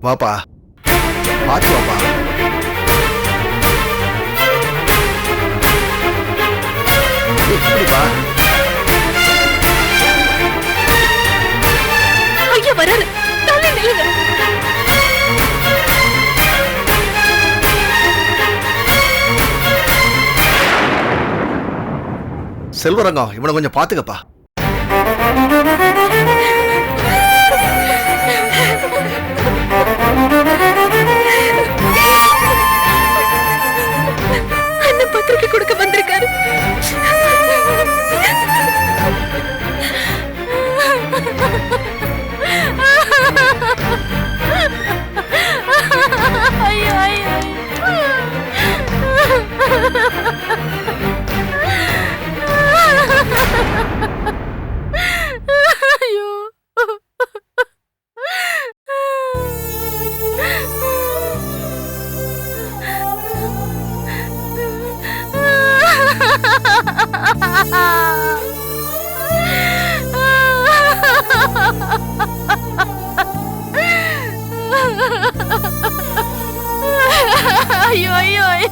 வாப்பா, பார்த்து வாப்பா. எப்படிப்பா? ஐயா வராரு, தள்ளி நில்லுங்க. செல்வரங்கம், இவனை கொஞ்சம் பாத்துக்கப்பா. அண்ணன் பத்திரிக்கை கொடுக்க வந்திருக்காரு. ஐயோ ஐயோ ஐயோ. ஐயோ ஐயோ ஐயோ.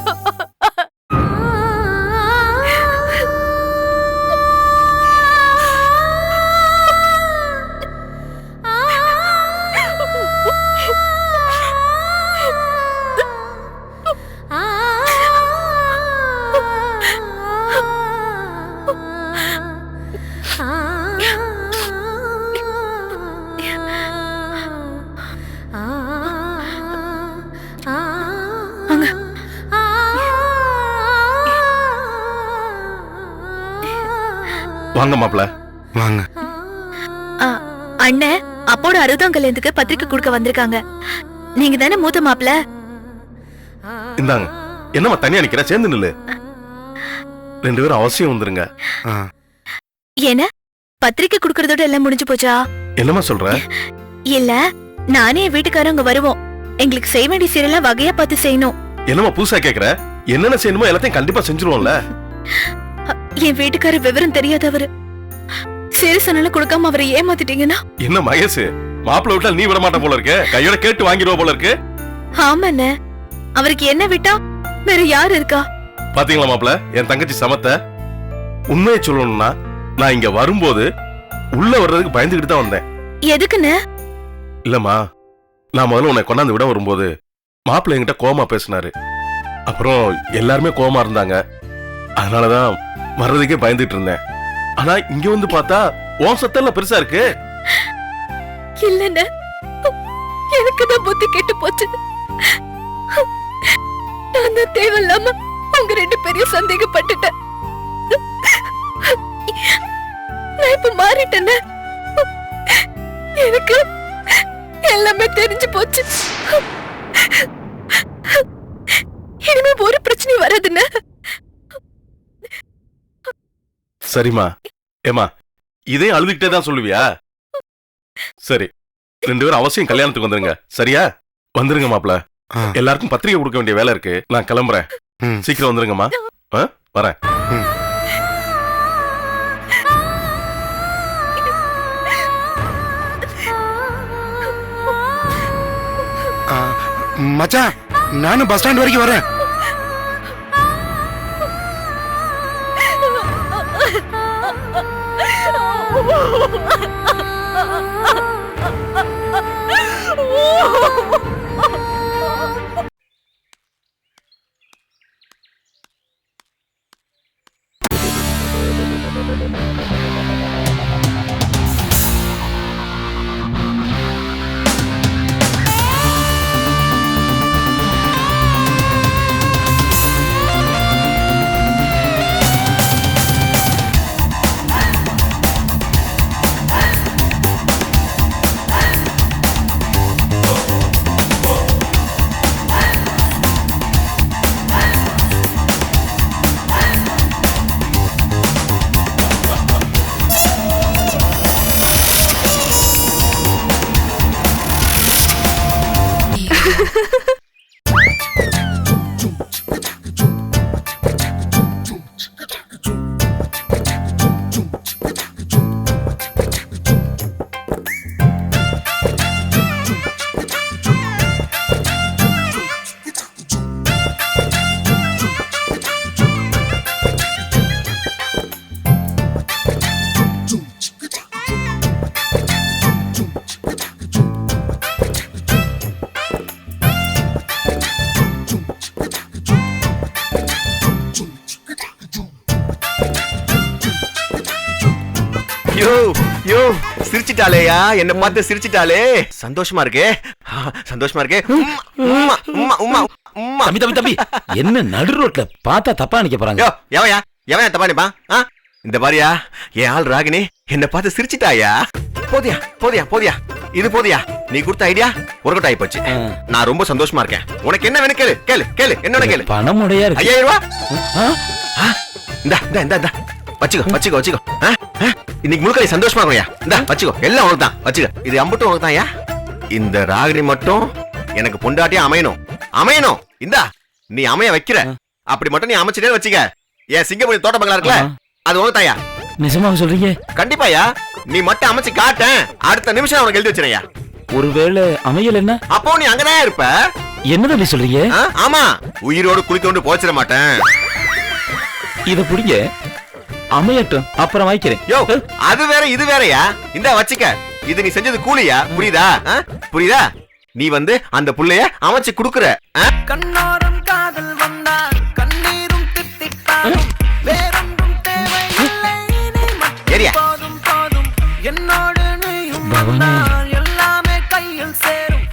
வாங்க மாப்ள, வாங்க. அண்ணன் அப்போட 60ஆம் கல்யாணத்துக்கு பத்திரிக்கை கொடுக்க வந்திருக்காங்க. நீங்க தானே மூத்த மாப்ள? இந்தாங்க. என்னம்மா தனியா நிக்கிற? சேர்ந்து நில்லு. 2 பேரும் அவசியம் வந்துருங்க. என்ன பத்திரிக்கை கொடுக்கறதோட எல்லாம் முடிஞ்சு போச்சா? என்னம்மா சொல்ற? இல்ல, நானே என் வீட்டுக்காரங்க வருவோம். எங்களுக்கு செய்ய வேண்டிய சீரெல்லாம் வகையா பார்த்து செய்யணும். என்னம்மா புதுசா கேக்குற? என்னென்ன செய்யணுமோ எல்லாத்தையும் கண்டிப்பா செஞ்சுருவோம்ல. என் வீட்டுக்காரர் விவரம் தெரியாதவரு. சீரசனால கொடுக்காம அவரை ஏமாத்திட்டீங்கன்னா? என்ன மகேஷ், மாப்பிள்ள விட்டா நீ விட மாட்ட போல இருக்கு. கையோட கேட்டு வாங்கிடுவ போல இருக்கு. ஆமாண்ண, அவருக்கு என்ன விட்டா வேற யாரு இருக்கா? பாத்தீங்களா மாப்பிள்ள, என் தங்கச்சி சமத்த. உண்மையை சொல்லணும்னா நான் இங்க வரும்போது உள்ள வர்றதுக்கு பயந்துகிட்டு தான் வந்தேன். எதுக்குன்னு? இல்லம்மா, நான் முதல்ல உன்னை கொண்டாந்து விட வரும்போது மாப்பிள்ள என்கிட்ட கோவமா பேசினாரு. அப்புறம் எல்லாருமே கோவமா இருந்தாங்க. அதனாலதான் வர்றதுக்கே பயந்துட்டு இருந்தேன். ஆனா இங்க வந்து பார்த்தா உன் சத்தெல்லாம் பெருசா இருக்கு. இல்லண்ண, எனக்கு தான் புத்தி கெட்டு போச்சு. நான் தான் தேவையில்லாம உங்க 2 பேரையும் சந்தேகப்பட்டுட்டேன். நான் இப்ப மாறிட்டேன்னு எனக்கு எல்லாமே தெரிஞ்சு போச்சு. இனிமே ஒரு பிரச்சனையும் வராதுன்னு. சரிம்மா. ஏமா, இதையும் அழுதுகிட்டே தான் சொல்லுவியா? சரி, 2 பேரும் அவசியம் கல்யாணத்துக்கு வந்துருங்க. சரியா? வந்துருங்க மாப்ள. எல்லாருக்கும் பத்திரிகை கொடுக்க வேண்டிய வேலை இருக்கு. நான் கிளம்புறேன். சீக்கிரம் வந்துருங்கம்மா. வரேன். மச்சான், நானும் பஸ் ஸ்டாண்ட் வரைக்கும் வரேன். யோ யோ சிரிச்சிட்டாலேயா, என்ன பார்த்து சிரிச்சிட்டாலே. சந்தோஷமா இருக்கே, சந்தோஷமா இருக்கே. உம்மா உம்மா உம்மா உம்மா. தம்பி தம்பி தம்பி என்ன நடு ரோட்ல பார்த்தா தப்பா நினைக்க போறாங்க. யோ எவயா எவயா தப்பா நிப்பா? இந்த பாரியா என் ஆள் ராகினி என்ன பார்த்து சிரிச்சிட்டாயா. போதியா போதியா போதியா, இது போதியா? நீ கொடுத்த ஐடியா ஒர்க் அவுட் ஆகி போச்சு. நான் ரொம்ப சந்தோஷமா இருக்கேன். உனக்கு என்ன வேணும் கேளு கேளு கேளு, என்னோட கேளு. பணம் உடையா இருக்கு. 5000 ரூபாய். இந்தா இந்தா இந்தா இந்தா வச்சுக்கோ வச்சுக்கோ வச்சுக்கோ. இன்னைக்கு முழுக்க நீ சந்தோஷமா இருக்கயா. இந்தா வச்சுக்கோ, எல்லாம் உனக்கு தான். வச்சுக்க, இது அம்பட்டும் உனக்கு தான். யா இந்த ராகினி மட்டும் எனக்கு பொண்டாட்டியா அமையணும் அமையணும். இந்தா நீ அமைய வைக்கிற, அப்படி மட்டும் நீ அமைச்சிட்டே வச்சுக்க. ஏன் சிங்கப்பூர் தோட்ட பங்களா இருக்குல்ல, அது உனக்கு தாயா. நிஜமா சொல்றீங்க? கண்டிப்பாயா, நீ மட்டும் அமைச்சு காட்டேன், அடுத்த நிமிஷம் உனக்கு எழுதி வச்சிரையா. ஒருவேளை அமையல் என்ன? அப்போ நீ அங்கதான் இருப்ப. என்ன தம்பி சொல்றீங்க? ஆமா, உயிரோடு குளிக்கொண்டு போச்சிட மாட்டேன். இத புடிங்க, அமையட்டும், அப்புறம் வாய்க்கிறேன். யோ அது வேற இது வேறயா. இந்த வச்சுக்க, இது நீ செஞ்சது கூலியா? புரியுதா? புரியுதா? நீ வந்து அந்த புள்ளைய அமைச்சு குடுக்குற. கண்ணோரம் காதல் வந்தா கண்ணீரும் தித்திப்பாரும் வேறொன்றும் தேவையில்லை நீ மட்டும் போதும் போதும் என்னோடு நீயும் வந்தால் எல்லாமே கையில் சேரும்.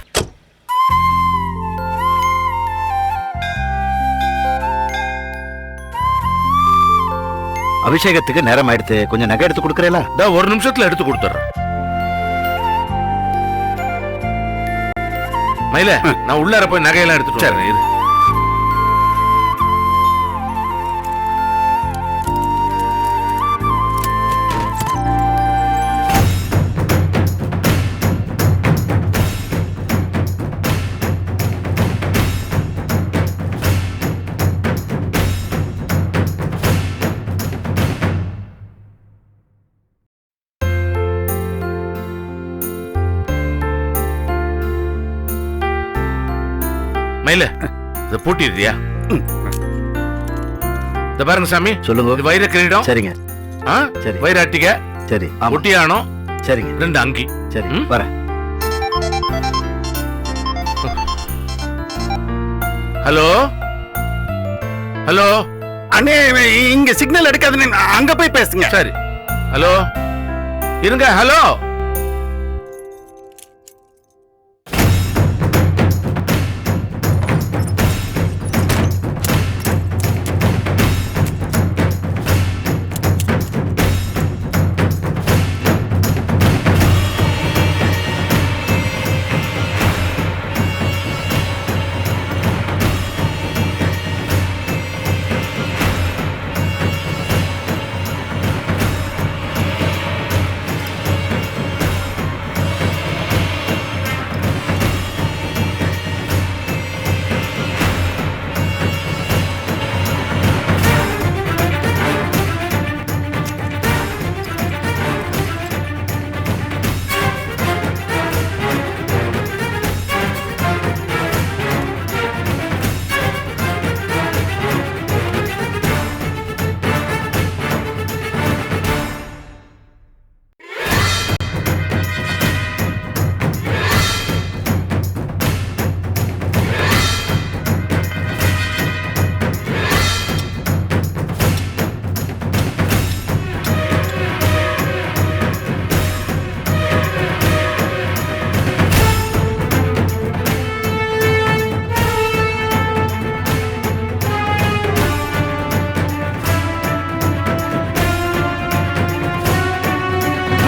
அபிஷேகத்துக்கு நேரம் ஆயிடுத்து, கொஞ்சம் நகை எடுத்து கொடுக்கறேல? ஒரு நிமிஷத்துல எடுத்து கொடுத்துறேன். மயில, நான் உள்ளார போய் நகையெல்லாம் எடுத்துட்டு வரேன். இரு. மயில, இத பூட்டிடுறியா? இத பாருங்க சாமி, சொல்லுங்க. இது வைர கிரீடம். சரிங்க. சரி. வைர அட்டிகை. சரி. ஒட்டியானம். சரிங்க. 2 அங்கி. சரி, வரேன். ஹலோ ஹலோ அண்ணே, இங்க சிக்னல் எடுக்காதுன்னு அங்க போய் பேசுங்க. சரி. ஹலோ இருங்க. ஹலோ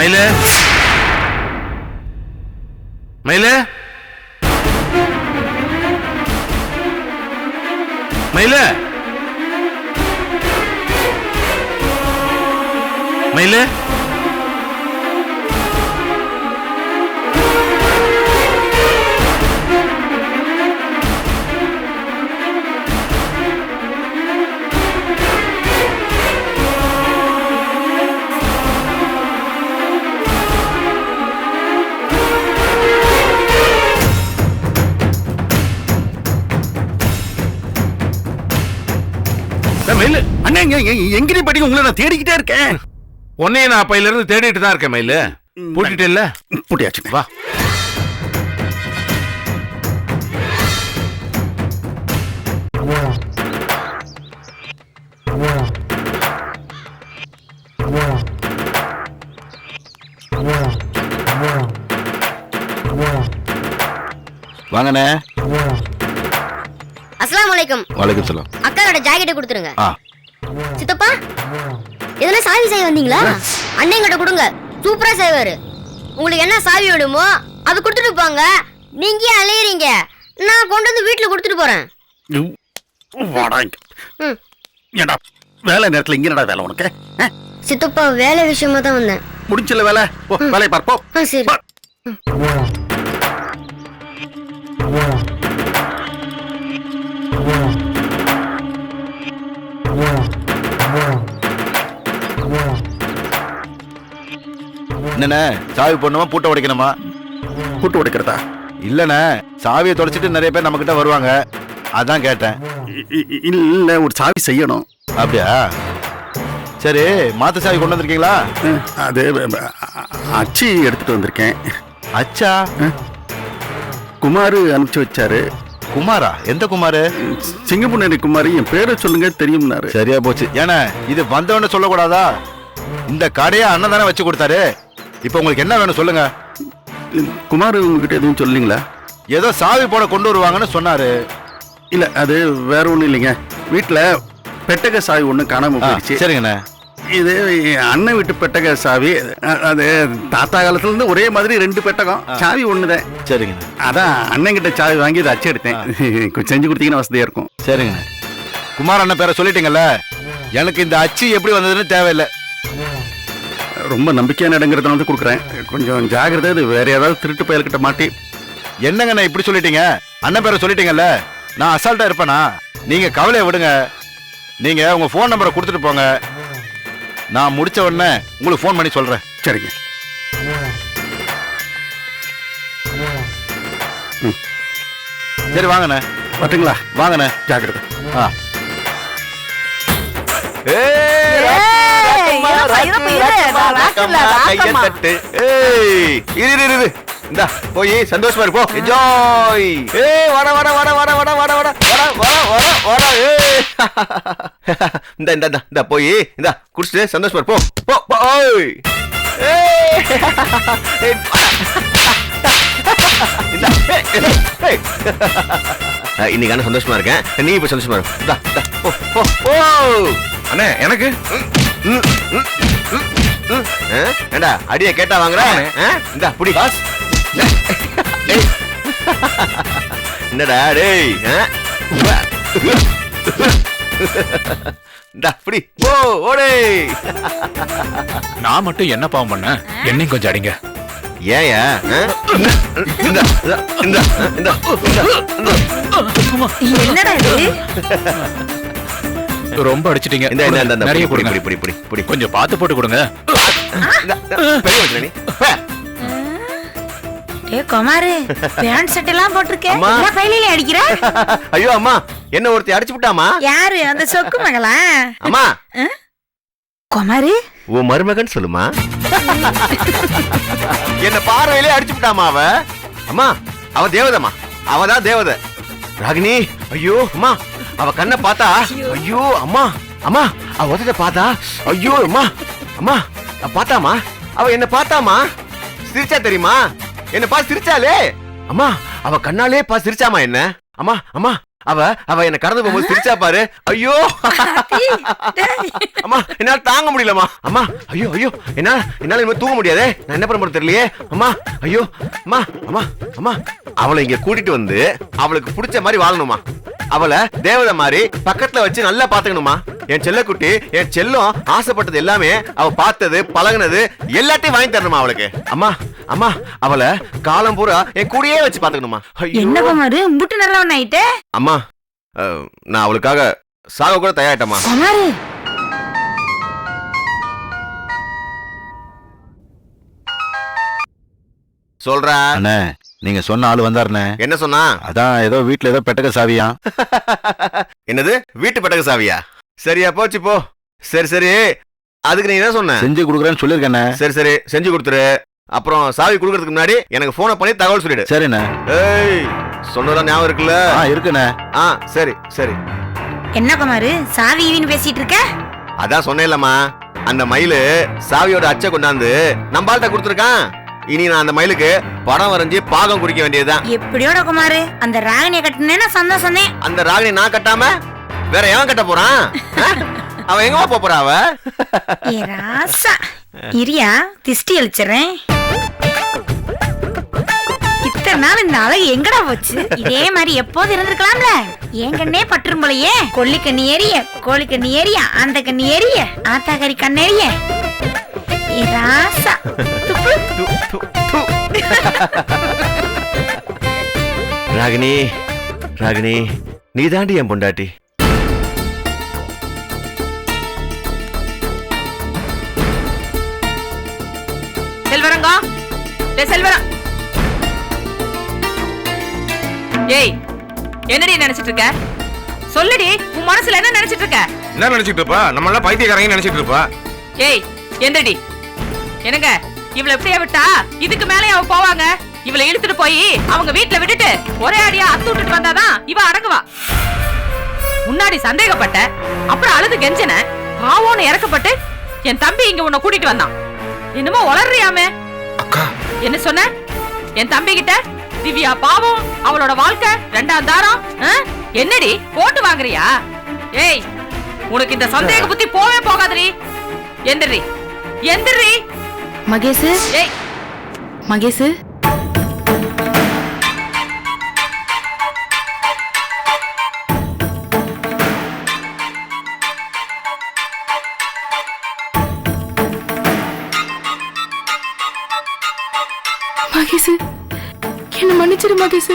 மயில, மயில, மயில, மயில, அண்ணே, எங்கடி படிக்க உங்களை நான் தேடிக்கிட்டே இருக்கேன். உன்னைய நான் அப்பையில இருந்து தேடிட்டு தான் இருக்கேன். மயில, பூட்டிட்டு இல்ல? பூட்டியாச்சு. வா. வாங்கண்ணே. அஸ்ஸலாமு அலைக்கும். வலைக்கும் சலாம். அக்காவோட ஜாக்கெட்டை கொடுத்துருங்க. ஆ. சித்தப்பா எதனா சாவி செய்ய வந்தீங்களா? அண்ணங்கிட்ட கொடுங்க, சூப்பரா செய்வாரு. உங்களுக்கு என்ன சாவி வேணுமோ அது கொடுத்துட்டு போங்க. நீங்க ஏன் அலையறீங்க? நான் கொண்டு வந்து வீட்டுல கொடுத்துட்டு போறேன். வாடா இங்க. ம். ஏண்டா வேலை நேரத்துல இங்க என்னடா வேலை உனக்கு? சித்தப்பா வேலை விஷயமா தான் வந்தேன். முடிஞ்சல வேலை. போ வேலையை பார்ப்போம். சரி. என்னண்ணே சாவி போடணுமா பூட்டை உடைக்கணுமா? கூட்டு உடைக்கிறதா? இல்லண்ணே சாவியை தொலைச்சிட்டு நிறைய பேர் நம்ம கிட்ட வருவாங்க, அதான் கேட்டேன். இல்ல, ஒரு சாவி செய்யணும். அப்படியா? சரி, மாத்து சாவி கொண்டு வந்திருக்கீங்களா? அது அச்சி எடுத்துட்டு வந்திருக்கேன். அச்சா, குமார் அனுப்பிச்சு வச்சாரு. குமாரா? எந்த குமாரு? சிங்கப்பூர் குமார். என் பேரை சொல்லுங்க தெரியும்னாரு. சரியா போச்சு. ஏன்னா இது வந்தவன சொல்லக்கூடாதா? இந்த கடையை அண்ணன் தானே வச்சு கொடுத்தாரு. இப்போ உங்களுக்கு என்ன வேணும் சொல்லுங்க. குமார் உங்ககிட்ட எதுவும் சொல்லீங்களா? ஏதோ சாவி போட கொண்டு வருவாங்கன்னு சொன்னாரு. இல்ல, அது வேற ஒண்ணும் இல்லைங்க. வீட்டுல பெட்டக சாவி ஒண்ணு காணாம போயிடுச்சு. சரிங்கண்ணே. இது அண்ணன் வீட்டு பெட்டக சாவி. அது தாத்தா காலத்துல இருந்து ஒரே மாதிரி 2 பெட்டகம், சாவி ஒண்ணுதான். சரிங்கண்ணே. அதான் அண்ணன் கிட்ட சாவி வாங்கி இதை அச்சு எடுத்தேன். கொஞ்சம் செஞ்சு கொடுத்தீங்கன்னா வசதியா இருக்கும். சரிங்கண்ணே. குமார் அண்ணன் பேரை சொல்லிட்டீங்கல்ல, எனக்கு இந்த அச்சு எப்படி வந்ததுன்னு தேவையில்லை. ரொம்ப நம்பிக்கையான இடங்கிறத வந்து கொடுக்குறேன். கொஞ்சம் ஜாகிரதை. இது வேற ஏதாவது திருட்டு பயல்கிட்ட மாட்டி. என்னங்கண்ணே இப்படி சொல்லிட்டீங்க? அண்ணன் பேரை சொல்லிட்டீங்கல்ல, நான் அசால்ட்டா இருப்பேனா? நீங்க கவலையை விடுங்க. நீங்க உங்க ஃபோன் நம்பரை கொடுத்துட்டு போங்க. நான் முடிச்ச உடனே உங்களுக்கு ஃபோன் பண்ணி சொல்றேன். சரிங்க. சரி வாங்கண்ணே. வரட்டுங்களா? வாங்கண்ணே. ஜாகிரதை. ஆ. இந்தா போய் சந்தோஷமா இருப்போம். என்ஜாய். வட வட வட வட வட வட வட வட வட வட வட. இந்த இந்த இந்த போய் இந்த குடிச்சிட்டு சந்தோஷமா இருப்போம். போ போ. ஓய். இன்னைக்கு அண்ணா சந்தோஷமா இருக்கேன். நீ இப்ப சந்தோஷமா இரு. அண்ணே எனக்கு ஏண்டா அடிய கேட்டா வாங்குற? இந்த புடி பாஸ். என்னடா டேய்? இந்த புடி. ஓ ஓடே. நான் மட்டும் என்ன பாவம் பண்ண? என்னையும் கொஞ்சம் அடிங்க. ஏயா? இந்த இந்த இந்த என்னடா இது? ரொம்ப அடிச்சிட்டீங்க. இந்த இந்த இந்த நிறைய புடி கொடுங்க. புடி புடி புடி புடி. கொஞ்சம் பார்த்து போட்டு கொடுங்க. பெரிய வச்சல நீ. ஏ குமாரு, பேண்ட் ஷர்ட் எல்லாம் போட்டுருக்கே. அம்மா. என்ன பையில அடிக்கிற? ஐயோ அம்மா, என்ன ஒருத்தி அடிச்சு விட்டாமா? யாரு அந்த சொக்கு மகளா? அம்மா, குமாரு உன் மருமகன் சொல்லுமா. என்ன பார்வையிலே அடிச்சு விட்டாமா அவ. அம்மா, அவ தேவதம்மா. அவதான் தேவதை. ராகினி, ஐயோ அம்மா, அவ கண்ணை பார்த்தா ஐயோ அம்மா. அம்மா, அவ உதட்ட பார்த்தா ஐயோ அம்மா. அம்மா, பார்த்தாமா? அவ என்ன பார்த்தாமா? சிரிச்சா தெரியுமா? என்ன பார்த்து சிரிச்சாலே. அம்மா, அவ கண்ணாலே பார்த்து சிரிச்சாமா என்ன? அம்மா அம்மா, அவ என்ன கடந்து போகும்போது சிரிச்சா பாரு. ஐயோ அம்மா, என்னால தாங்க முடியலம்மா. அம்மா, ஐயோ ஐயோ, என்னால இனிமே தூங்க முடியாதே. நான் என்ன பண்ண போறது தெரியலையே. அம்மா, ஐயோ அம்மா. அம்மா அம்மா, அவளை இங்க கூட்டிட்டு வந்து அவளுக்கு பிடிச்ச மாதிரி வாழணுமா? அவளை தேவதை மாதிரி பக்கத்துல வச்சு நல்லா பாத்துக்கணுமா? என் செல்லக்குட்டி, என் செல்லம் ஆசைப்பட்டது எல்லாமே அவ பார்த்தது பழகுனது எல்லாத்தையும் வாங்கி தரணுமா அவளுக்கு? அம்மா அம்மா, அவளை காலம் பூரா என் கூடயே வச்சு பாத்துக்கணுமா? என்ன குமாரு முட்டு நல்லா ஆயிட்டே? அம்மா, நான் அவளுக்காக சாக கூட தயாரிட்டேம்மா. குமாரு சொல்றா. அண்ணே, நீங்க சொன்ன ஆளு வந்தாருண்ணே. என்ன சொன்னா? அதான் ஏதோ வீட்டுல ஏதோ பெட்டக சாவியா. என்னது, வீட்டு பட்டக சாவியா? சரியா போச்சு போ. சரி சரி, அதுக்கு நீ என்ன சொன்ன? செஞ்சு கொடுக்குறேன்னு சொல்லிருக்கேண்ணே. சரி சரி, செஞ்சு கொடுத்துரு. அப்புறம் சாவி கொடுக்கறதுக்கு முன்னாடி எனக்கு போனை பண்ணி தகவல் சொல்லிடு. சரிண்ணே. ஏய், சொன்னதா ஞாபகம் இருக்குல்ல? இருக்குண்ணே. சரி சரி. என்ன குமாரு சாவி ஈவின்னு பேசிட்டு இருக்க? அதான் சொன்னேன்லம்மா, அந்த மயிலு சாவியோட அச்சை கொண்டாந்து நம்ம ஆள்கிட்ட கொடுத்துருக்கான். இனி நான் அந்த மயிலுக்கு படம் வரைஞ்சி பாகம் குடிக்க வேண்டியதுதான். எப்படியோட குமாரு அந்த ராகினிய கட்டினேன்னா சந்தோஷமே. அந்த ராகினி நான் கட்டாம வேற எவன் கட்ட போறான்? அவன் எங்கவா போறா? அவ ஏ ராசா இரியா திஷ்டி அழிச்சிடுறேன். இத்தனை நாள் இந்த அழகு எங்கடா போச்சு? இதே மாதிரி எப்போது இருந்திருக்கலாம்ல. என் கண்ணே பற்றும் போலயே. கொல்லி கண்ணி ஏறிய, கோழி கண்ணி ஏறிய, அந்த கண்ணி ஏறிய, ஆத்தாக்கறி கண்ணேறிய. ஏ ராசா ராகினி, ராகினி, நீ தாண்டி என் பொண்டாட்டி. செல்வரங்கா, செல்வரம். ஏய், என்னடி நினைச்சிட்டு இருக்க? சொல்லுடி, உன் மனசுல என்ன நினைச்சிட்டு இருக்க? என்ன நினைச்சிட்டு இருப்பா? நம்ம எல்லாம் பைத்தியக்காரங்க நினைச்சிட்டு இருப்பா. ஏய், எந்திரடி. என்னங்க, இவளை எப்படியா விட்டா இதுக்கு மேலே அவ போவாங்க. இவளை இழுத்துட்டு போய் அவங்க வீட்டுல விட்டுட்டு ஒரே அடியா அத்து விட்டுட்டு வந்தாதான் இவ அடங்குவா. முன்னாடி சந்தேகப்பட்ட, அப்புறம் அழுது கெஞ்சன, பாவோன்னு இறக்கப்பட்டு என் தம்பி இங்க உன்னை கூட்டிட்டு வந்தான். என்னமோ வளர்றியாமே. அக்கா, என்ன சொன்ன? என் தம்பி கிட்ட திவ்யா பாவம், அவளோட வாழ்க்கை ரெண்டாம் தாரம். என்னடி போட்டு வாங்குறியா? ஏய், உனக்கு இந்த சந்தேக புத்தி போவே போகாதடி. எந்திரி, எந்திரி. மகேஷ், ஏய் மகேஷ், மகேஷ், என்ன மன்னிச்சிரு மகேஷ்.